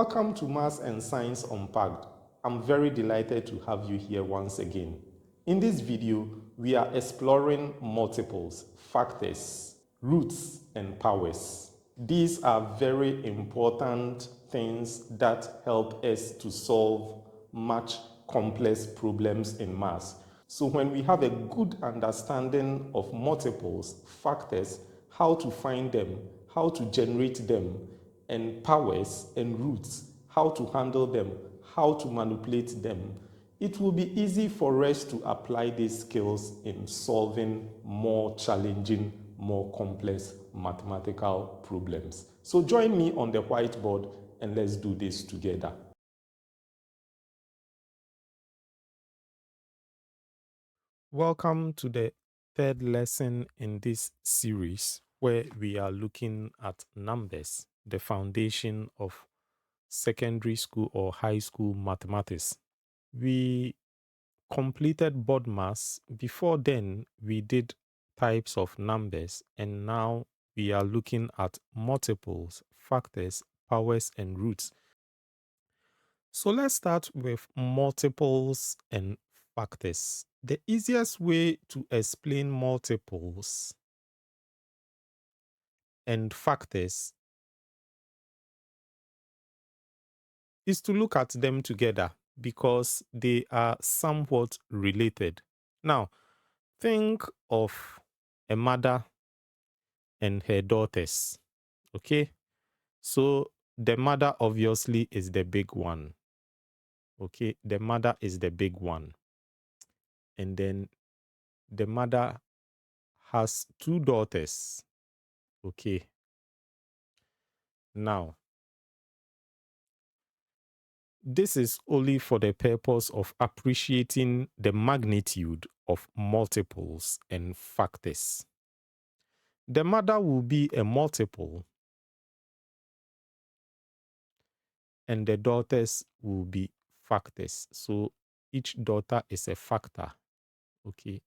Welcome to Maths and Science Unpacked. I'm very delighted to have you here once again. In this video, we are exploring multiples, factors, roots, and powers. These are very important things that help us to solve much complex problems in maths. So when we have a good understanding of multiples, factors, how to find them, how to generate them, and powers and roots, how to handle them, how to manipulate them, it will be easy for us to apply these skills in solving more challenging, more complex mathematical problems. So join me on the whiteboard and let's do this together. Welcome to the third lesson in this series where we are looking at numbers, the foundation of secondary school or high school mathematics. We completed board maths. Before then, we did types of numbers, and now we are looking at multiples, factors, powers, and roots. So let's start with multiples and factors. The easiest way to explain multiples and factors is to look at them together because they are somewhat related. Now, think of a mother and her daughters. Okay, so the mother obviously is the big one. Okay, the mother is the big one. And then the mother has two daughters. Okay, now this is only for the purpose of appreciating the magnitude of multiples and factors. The mother will be a multiple and the daughters will be factors. So each daughter is a factor. Okay,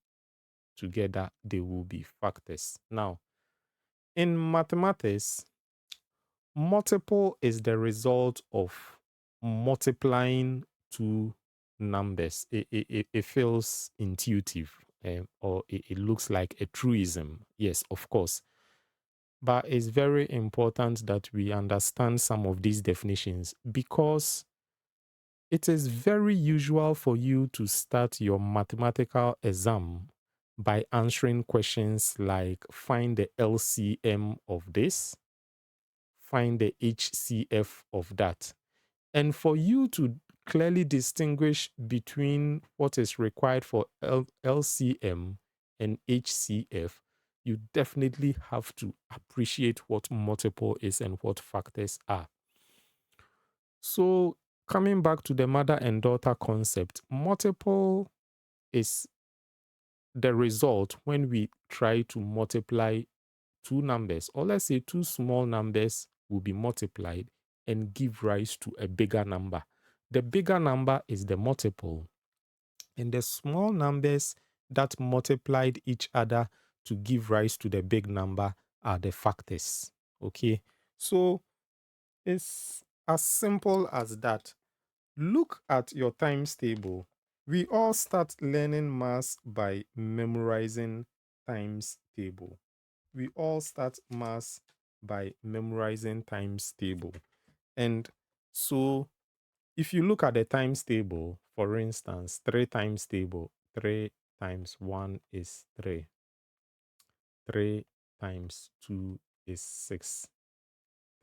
together they will be factors. Now, in mathematics, multiple is the result of multiplying two numbers. It feels intuitive, or it looks like a truism. Yes, of course. But it's very important that we understand some of these definitions because it is very usual for you to start your mathematical exam by answering questions like find the LCM of this, find the HCF of that. And for you to clearly distinguish between what is required for LCM and HCF, you definitely have to appreciate what multiple is and what factors are. So coming back to the mother and daughter concept, multiple is the result when we try to multiply two numbers, or let's say two small numbers will be multiplied and give rise to a bigger number. The bigger number is the multiple, and the small numbers that multiplied each other to give rise to the big number are the factors. Okay, so it's as simple as that. Look at your times table. We all start learning maths by memorizing times table. We all start maths by memorizing times table. And so if you look at the times table, for instance, 3 times table, 3 times 1 is 3. 3 times 2 is 6.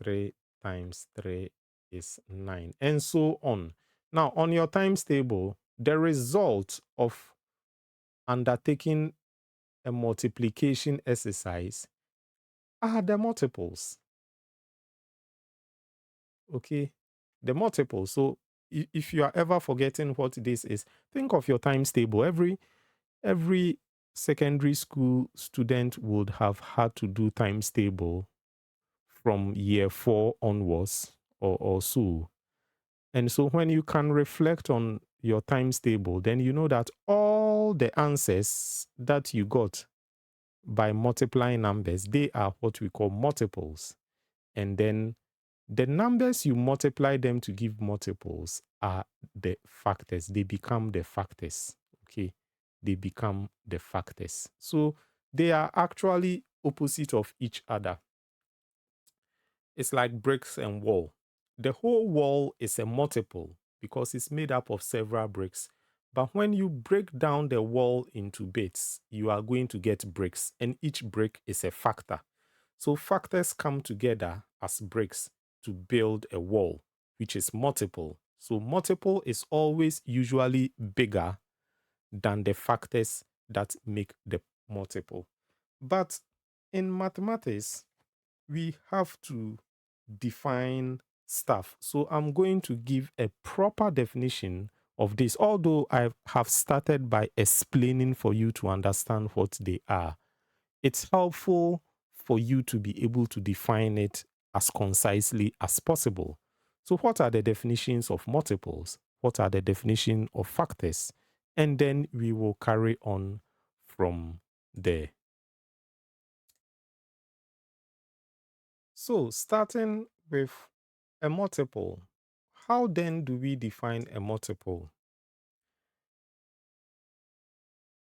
3 times 3 is 9, and so on. Now, on your times table, the result of undertaking a multiplication exercise are the multiples. Okay, the multiples. So if you are ever forgetting what this is, think of your times table. Every secondary school student would have had to do times table from year 4 onwards or so. And so when you can reflect on your times table, then you know that all the answers that you got by multiplying numbers, they are what we call multiples. And then The numbers you multiply them to give multiples are the factors. They become the factors. Okay. They become the factors. So they are actually opposite of each other. It's like bricks and wall. The whole wall is a multiple because it's made up of several bricks. But when you break down the wall into bits, you are going to get bricks, and each brick is a factor. So factors come together as bricks to build a wall, which is multiple. So multiple is always usually bigger than the factors that make the multiple. But in mathematics, we have to define stuff. So I'm going to give a proper definition of this, although I have started by explaining for you to understand what they are. It's helpful for you to be able to define it as concisely as possible. So what are the definitions of multiples? What are the definition of factors? And then we will carry on from there. So starting with a multiple, how then do we define a multiple?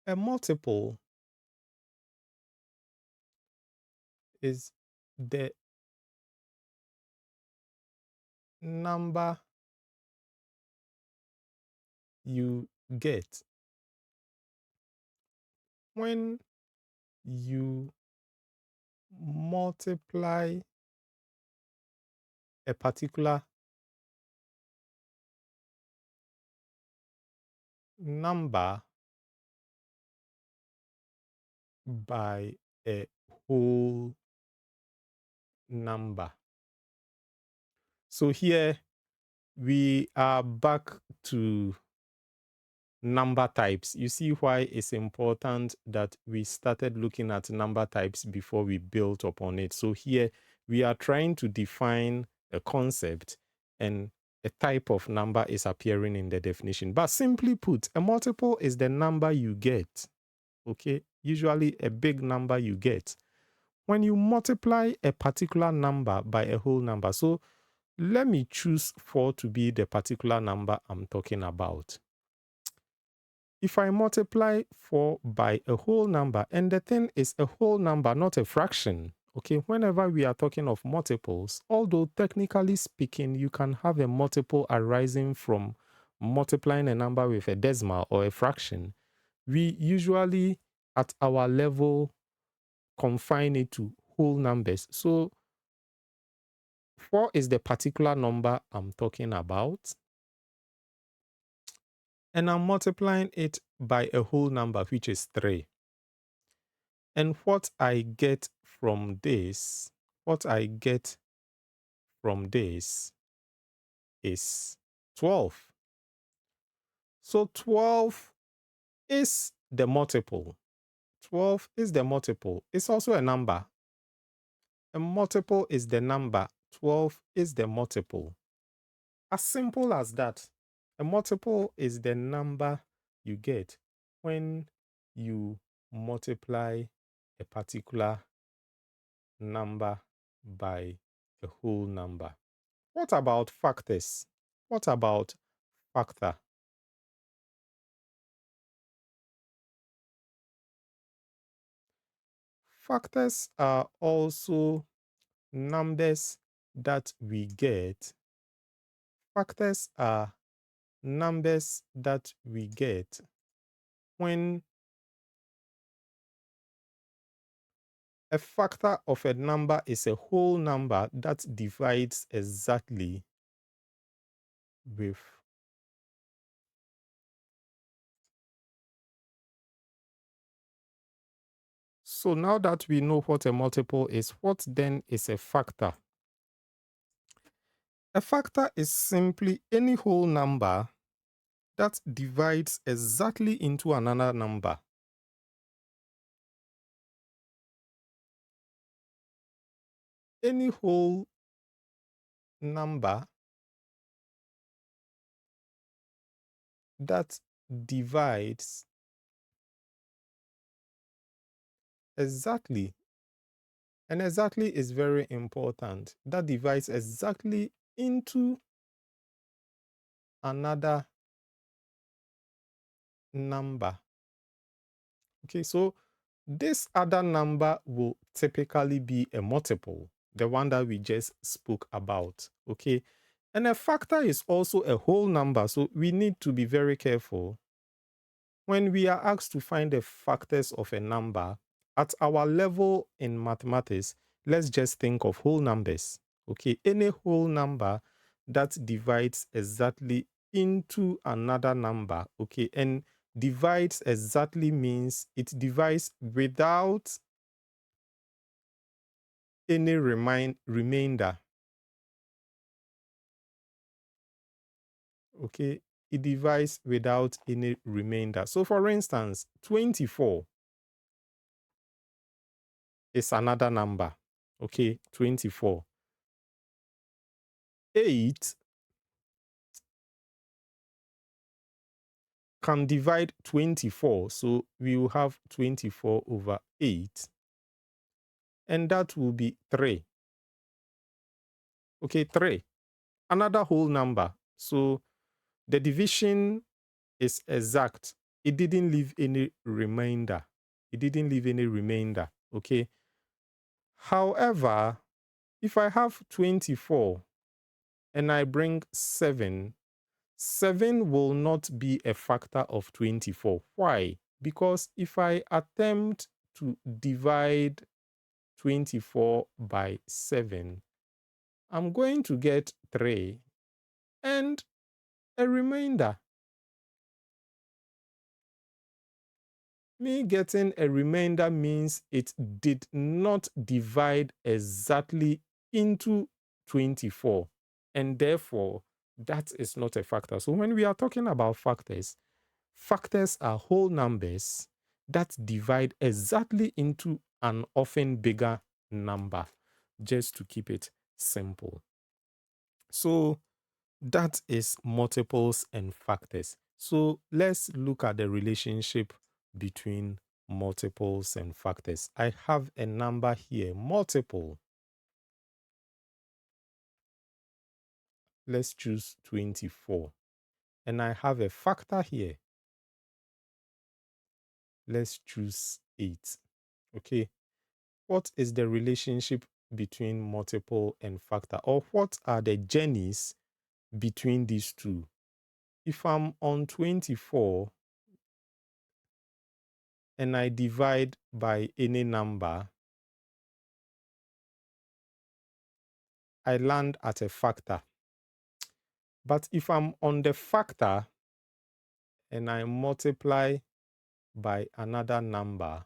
A multiple is the number you get when you multiply a particular number by a whole number. So here we are back to number types. You see why it's important that we started looking at number types before we built upon it. So here we are trying to define a concept, and a type of number is appearing in the definition. But simply put, a multiple is the number you get. Okay, usually a big number you get when you multiply a particular number by a whole number. So let me choose 4 to be the particular number I'm talking about. If I multiply 4 by a whole number, and the thing is a whole number, not a fraction. Okay, whenever we are talking of multiples, although technically speaking, you can have a multiple arising from multiplying a number with a decimal or a fraction, we usually at our level confine it to whole numbers. So 4 is the particular number I'm talking about, and I'm multiplying it by a whole number, which is 3. And what I get from this, is 12. So 12 is the multiple. 12 is the multiple. It's also a number. A multiple is the number. 12 is the multiple. As simple as that. A multiple is the number you get when you multiply a particular number by a whole number. What about factors? What about factor? Factors are also numbers that we get. Factors are numbers that we get when a factor of a number is a whole number that divides exactly with So now that we know what a multiple is, what then is a factor? A factor is simply any whole number that divides exactly into another number. Any whole number that divides exactly And exactly is very important. That divides exactly into another number. Okay, so this other number will typically be a multiple, the one that we just spoke about. Okay, and a factor is also a whole number, so we need to be very careful. When we are asked to find the factors of a number, at our level in mathematics, let's just think of whole numbers. Okay, any whole number that divides exactly into another number. Okay, and divides exactly means it divides without any remainder. Okay, it divides without any remainder. So for instance, 24 is another number. Okay, 24. 8 can divide 24. So we will have 24 over 8. And that will be 3. Okay, 3. Another whole number. So the division is exact. It didn't leave any remainder. It didn't leave any remainder. Okay. However, if I have 24 and I bring 7, 7 will not be a factor of 24. Why? Because if I attempt to divide 24 by 7, I'm going to get 3 and a remainder. Me getting a remainder means it did not divide exactly into 24. And therefore, that is not a factor. So when we are talking about factors, factors are whole numbers that divide exactly into an often bigger number, just to keep it simple. So that is multiples and factors. So let's look at the relationship between multiples and factors. I have a number here, multiple. Let's choose 24. And I have a factor here. Let's choose 8. Okay. What is the relationship between multiple and factor? Or what are the journeys between these two? If I'm on 24 and I divide by any number, I land at a factor. But if I'm on the factor and I multiply by another number,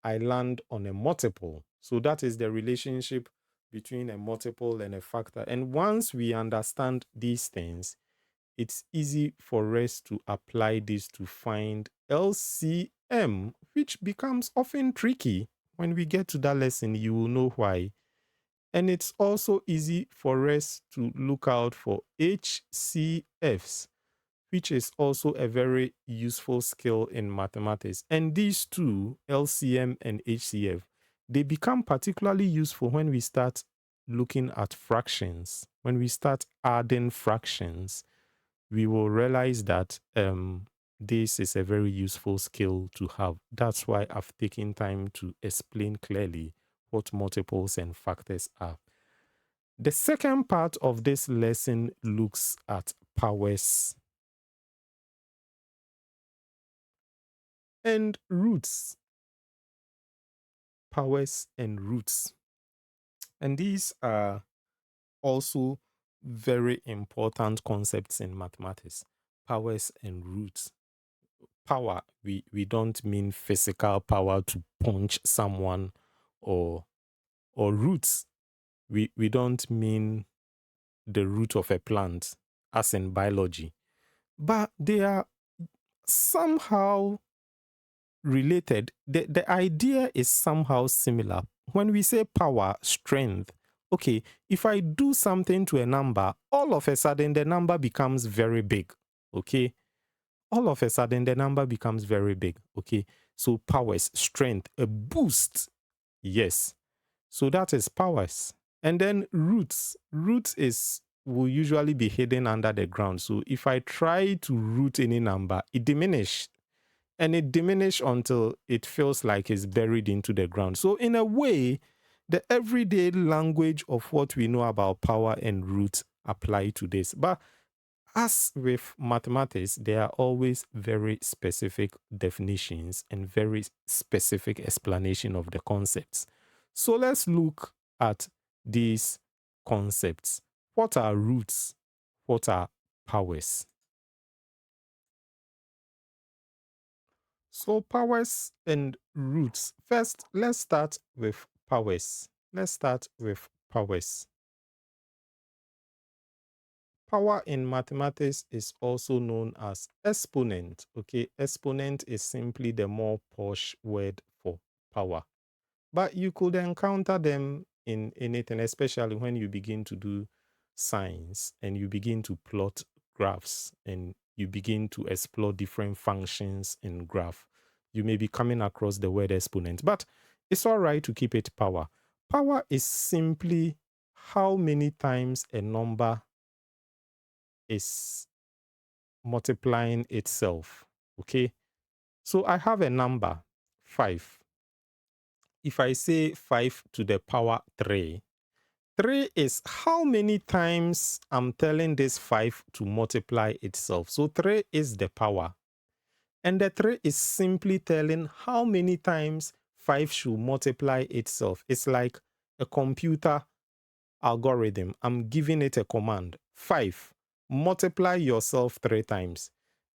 I land on a multiple. So that is the relationship between a multiple and a factor. And once we understand these things, it's easy for us to apply this to find LCM, which becomes often tricky. When we get to that lesson, you will know why. And it's also easy for us to look out for HCFs, which is also a very useful skill in mathematics. And these two, LCM and HCF, they become particularly useful when we start looking at fractions. When we start adding fractions, we will realize that this is a very useful skill to have. That's why I've taken time to explain clearly what multiples and factors are. The second part of this lesson looks at powers and roots. Powers and roots. And these are also very important concepts in mathematics. Powers and roots. Power, we don't mean physical power to punch someone, or roots. We don't mean the root of a plant, as in biology. But they are somehow related. The idea is somehow similar. When we say power, strength, okay, if I do something to a number, all of a sudden the number becomes very big. Okay, all of a sudden the number becomes very big. Okay, so powers, strength, a boost. Yes. So that is powers. And then roots. Roots will usually be hidden under the ground. So if I try to root any number, it diminishes. And it diminishes until it feels like it's buried into the ground. So in a way, the everyday language of what we know about power and roots apply to this. But as with mathematics, there are always very specific definitions and very specific explanation of the concepts. So let's look at these concepts. What are roots? What are powers? So powers and roots. First, let's start with powers. Let's start with powers. Power in mathematics is also known as exponent. Okay, exponent is simply the more posh word for power. But you could encounter them in anything, especially when you begin to do science and you begin to plot graphs and you begin to explore different functions in graph. You may be coming across the word exponent, but it's all right to keep it power. Power is simply how many times a number is multiplying itself. Okay. So I have a number 5. If I say 5 to the power 3, 3 is how many times I'm telling this 5 to multiply itself. So 3 is the power. And the 3 is simply telling how many times 5 should multiply itself. It's like a computer algorithm. I'm giving it a command. 5, multiply yourself 3 times.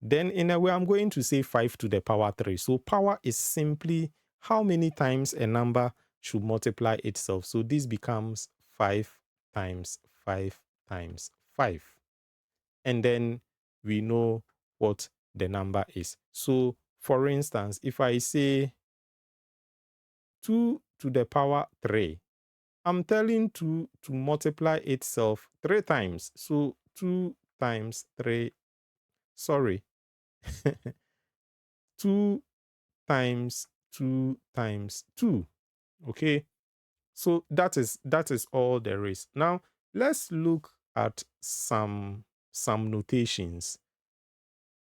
Then in a way, I'm going to say 5 to the power 3. So power is simply how many times a number should multiply itself. So this becomes 5 times 5 times 5. And then we know what the number is. So for instance, if I say 2 to the power 3, I'm telling 2 to multiply itself 3 times. So 2 times 3, sorry, 2 times 2 times 2. Okay, so that is all there is. Now let's look at some notations.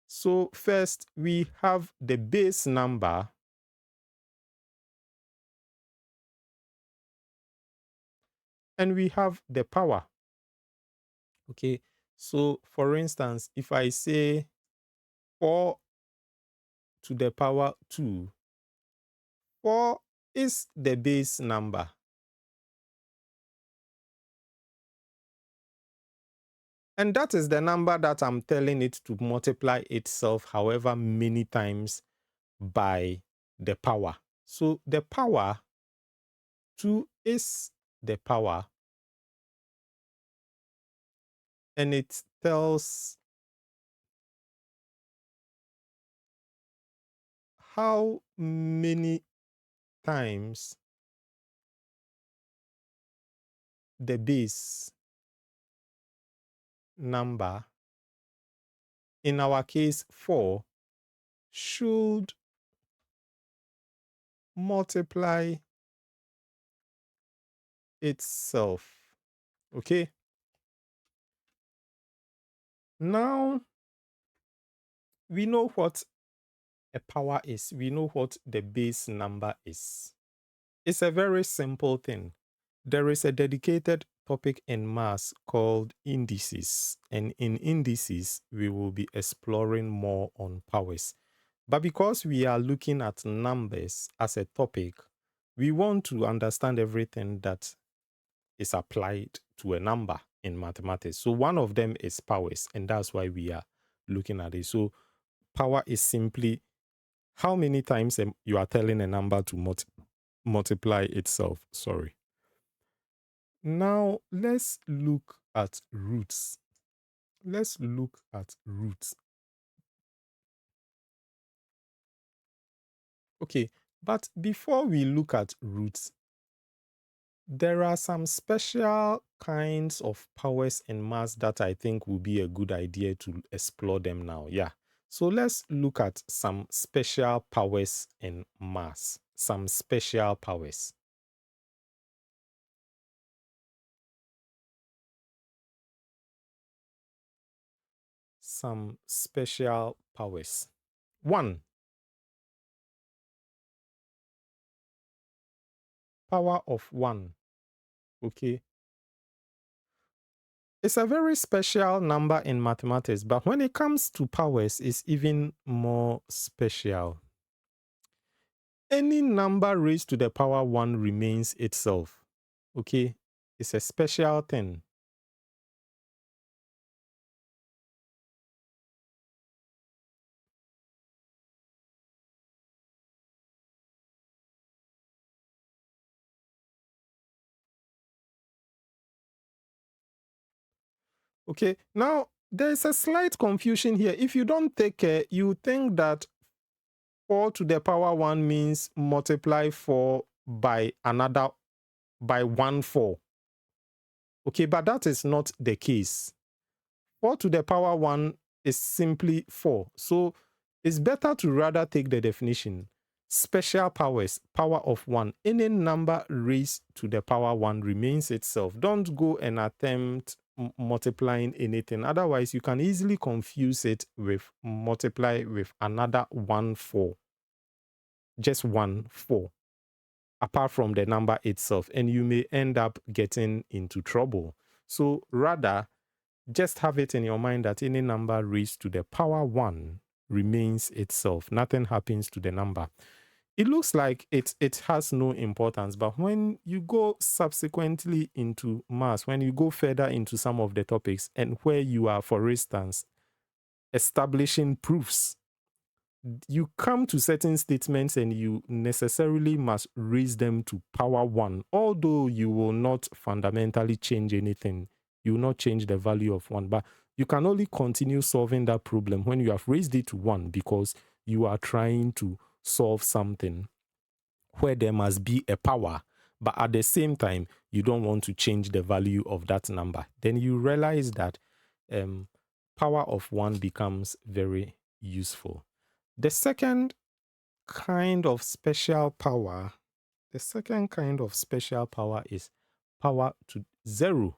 So first we have the base number, and we have the power. Okay, so for instance, if I say 4 to the power 2, 4 is the base number. And that is the number that I'm telling it to multiply itself however many times by the power. So the power 2 is the power, and it tells how many times the base number, in our case 4, should multiply itself. Okay. Now we know what a power is. We know what the base number is. It's a very simple thing. There is a dedicated topic in maths called indices. And in indices, we will be exploring more on powers. But because we are looking at numbers as a topic, we want to understand everything that is applied to a number in mathematics. So one of them is powers, and that's why we are looking at it. So power is simply how many times you are telling a number to multiply itself. Sorry. Now let's look at roots. Let's look at roots. Okay, but before we look at roots, there are some special kinds of powers in maths that I think will be a good idea to explore them now. Yeah. So let's look at some special powers in maths. Some special powers. some special powers. 1. Power of 1. Okay. It's a very special number in mathematics, but when it comes to powers, it's even more special. Any number raised to the power 1 remains itself. Okay. It's a special thing. Okay, now there's a slight confusion here. If you don't take care, you think that 4 to the power 1 means multiply 4 by another, by 1 4. Okay, but that is not the case. 4 to the power 1 is simply 4. So it's better to rather take the definition. Special powers, power of 1. Any number raised to the power 1 remains itself. Don't go and attempt multiplying anything. Otherwise, you can easily confuse it with multiply with another 1 4. Just 1 4. Apart from the number itself. And you may end up getting into trouble. So rather, just have it in your mind that any number raised to the power 1 remains itself. Nothing happens to the number. It looks like it has no importance, but when you go subsequently into maths, when you go further into some of the topics, and where you are, for instance, establishing proofs, you come to certain statements and you necessarily must raise them to power 1, although you will not fundamentally change anything. You will not change the value of 1, but you can only continue solving that problem when you have raised it to 1, because you are trying to solve something where there must be a power, but at the same time, you don't want to change the value of that number. Then you realize that power of 1 becomes very useful. The second kind of special power, is power to 0.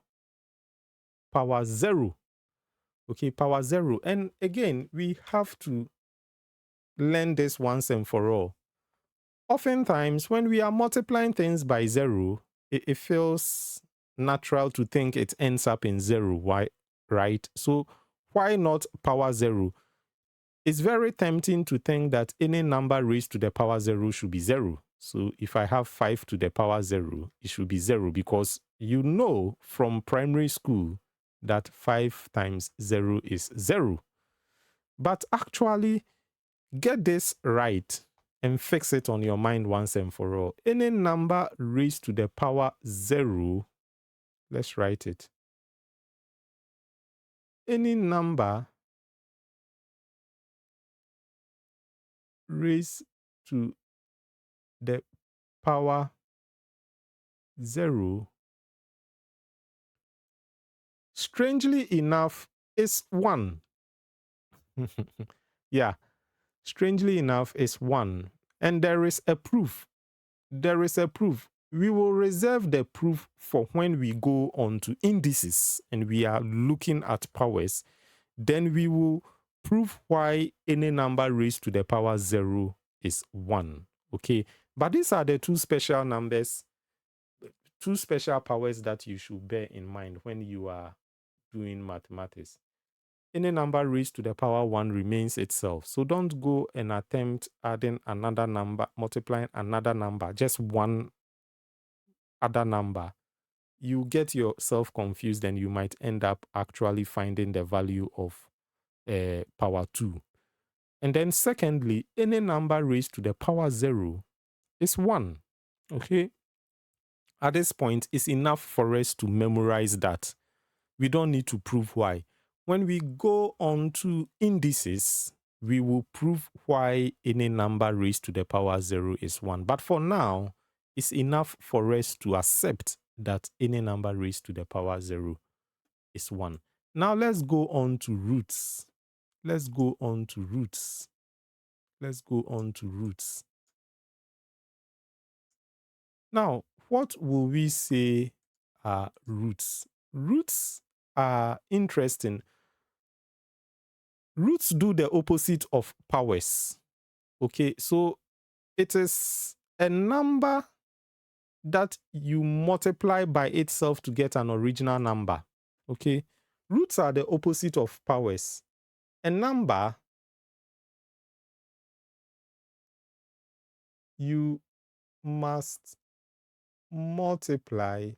Power 0. Okay, power 0. And again, we have to learn this once and for all. Oftentimes, when we are multiplying things by 0, it feels natural to think it ends up in 0. Why? Right? So why not power 0? It's very tempting to think that any number raised to the power 0 should be 0. So if I have 5 to the power 0, it should be 0, because you know from primary school that 5 times 0 is 0. But actually, get this right and fix it on your mind once and for all. Any number raised to the power 0, let's write it. Any number raised to the power 0, strangely enough, is 1. Yeah, strangely enough, is 1. And there is a proof. There is a proof. We will reserve the proof for when we go on to indices and we are looking at powers. Then we will prove why any number raised to the power 0 is 1. Okay, but these are the two special numbers, two special powers that you should bear in mind when you are doing mathematics. Any number raised to the power 1 remains itself. So don't go and attempt adding another number, multiplying another number, just one other number. You get yourself confused and you might end up actually finding the value of power 2. And then secondly, any number raised to the power 0 is 1. Okay? At this point, it's enough for us to memorize that. We don't need to prove why. When we go on to indices, we will prove why any number raised to the power 0 is 1. But for now, it's enough for us to accept that any number raised to the power 0 is 1. Now let's go on to roots. Let's go on to roots. Let's go on to roots. Now, what will we say are roots? Roots are interesting. roots do the opposite of powers. Okay, so it is a number that you multiply by itself to get an original number. Okay, roots are the opposite of powers. A number you must multiply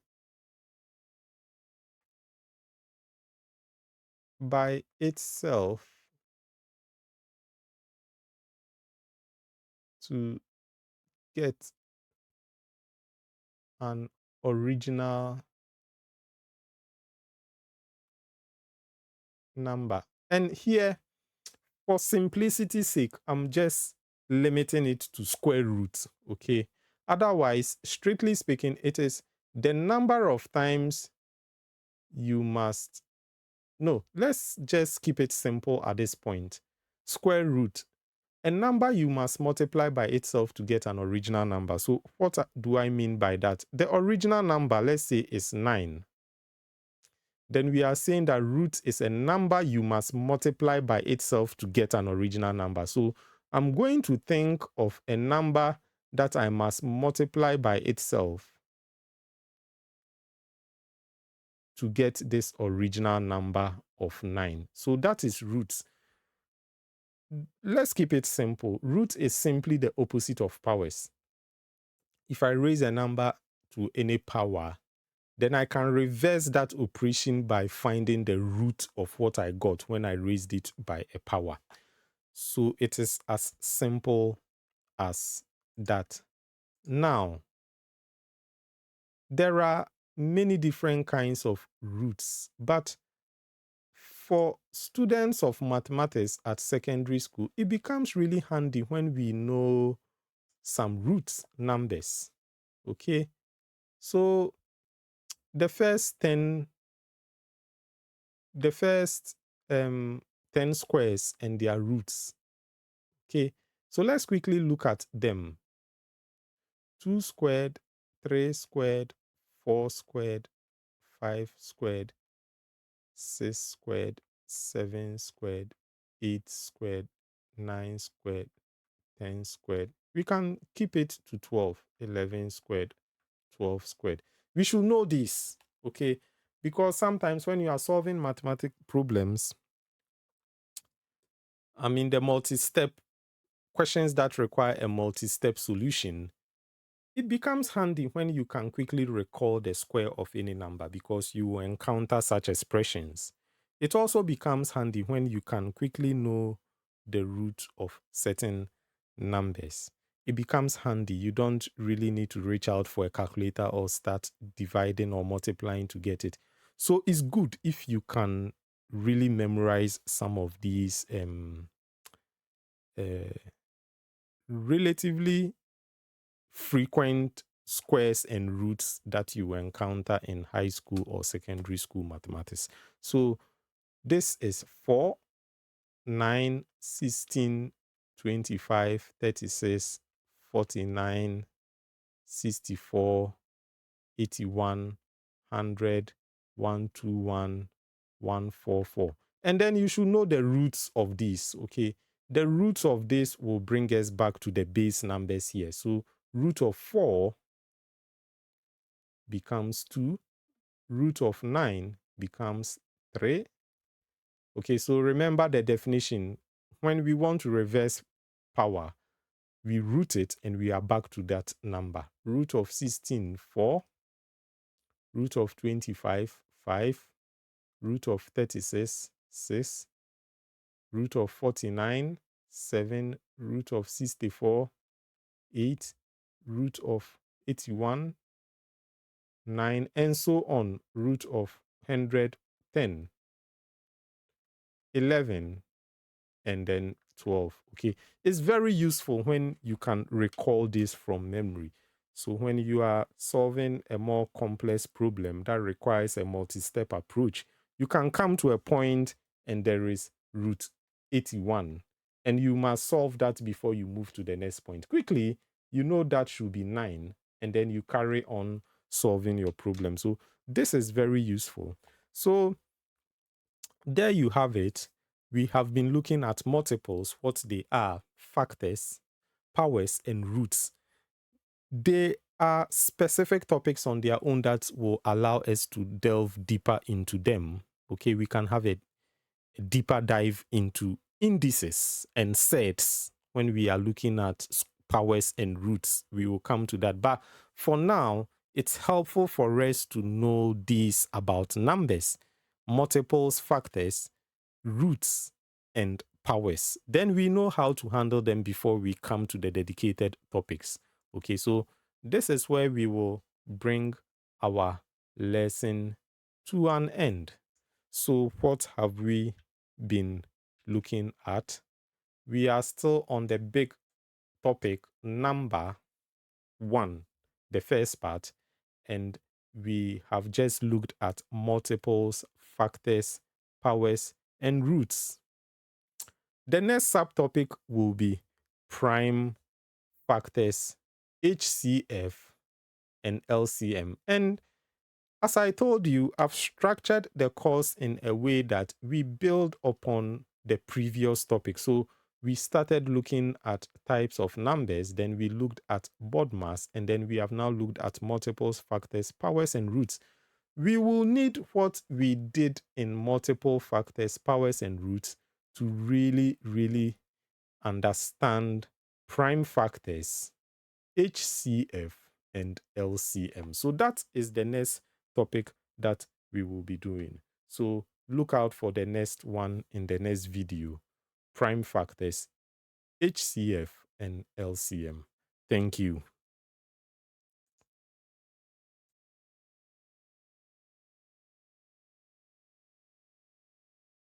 by itself to get an original number. And here, for simplicity's sake, I'm just limiting it to square root, okay? Otherwise, strictly speaking, it is the number of times you must... No, let's just keep it simple at this point. Square root, a number you must multiply by itself to get an original number. So what do I mean by that? The original number, let's say, is 9. Then we are saying that root is a number you must multiply by itself to get an original number. So I'm going to think of a number that I must multiply by itself to get this original number of 9. So that is root. Let's keep it simple. Root is simply the opposite of powers. If I raise a number to any power, then I can reverse that operation by finding the root of what I got when I raised it by a power. So it is as simple as that. Now, there are many different kinds of roots, but for students of mathematics at secondary school, it becomes really handy when we know some root numbers. Okay, so the first 10 10 squares and their roots. Okay, so let's quickly look at them. 2 squared, 3 squared, 4 squared, 5 squared, 6 squared, 7 squared, 8 squared, 9 squared, 10 squared. We can keep it to 12, 11 squared, 12 squared. We should know this, okay? Because sometimes when you are solving mathematical problems, the multi-step questions that require a multi-step solution, it becomes handy when you can quickly recall the square of any number because you will encounter such expressions. It also becomes handy when you can quickly know the root of certain numbers. It becomes handy. You don't really need to reach out for a calculator or start dividing or multiplying to get it. So it's good if you can really memorize some of these relatively frequent squares and roots that you encounter in high school or secondary school mathematics. So this is 4, 9, 16, 25, 36, 49, 64, 81, 100, 121, 144. And then you should know the roots of these, okay? The roots of this will bring us back to the base numbers here. So root of 4 becomes 2. Root of 9 becomes 3. Okay, so remember the definition. When we want to reverse power, we root it and we are back to that number. Root of 16, 4. Root of 25, 5. Root of 36, 6. Root of 49, 7. Root of 64, 8. Root of 81, 9, and so on. Root of 100, 10. 11, and then 12. Okay, it's very useful when you can recall this from memory. So when you are solving a more complex problem that requires a multi-step approach, you can come to a point and there is root 81, and you must solve that before you move to the next point. Quickly, you know that should be 9, and then you carry on solving your problem. So this is very useful. So there you have it. we have been looking at multiples, what they are, factors, powers, and roots. They are specific topics on their own that will allow us to delve deeper into them. Okay, we can have a deeper dive into indices and sets when we are looking at powers and roots. We will come to that. But for now, it's helpful for us to know these about numbers, multiples, factors, roots, and powers. Then we know how to handle them before we come to the dedicated topics. Okay, so this is where we will bring our lesson to an end. So, what have we been looking at? We are still on the big topic, number one, the first part, and we have just looked at multiples, factors, powers, and roots. The next subtopic will be prime factors, HCF, and LCM. And as I told you, I've structured the course in a way that we build upon the previous topic. So we started looking at types of numbers, then we looked at board mass, and then we have now looked at multiples, factors, powers, and roots. We will need what we did in multiple factors, powers, and roots to really, really understand prime factors, HCF, and LCM. So that is the next topic that we will be doing. So look out for the next one in the next video. Prime factors, HCF, and LCM. Thank you.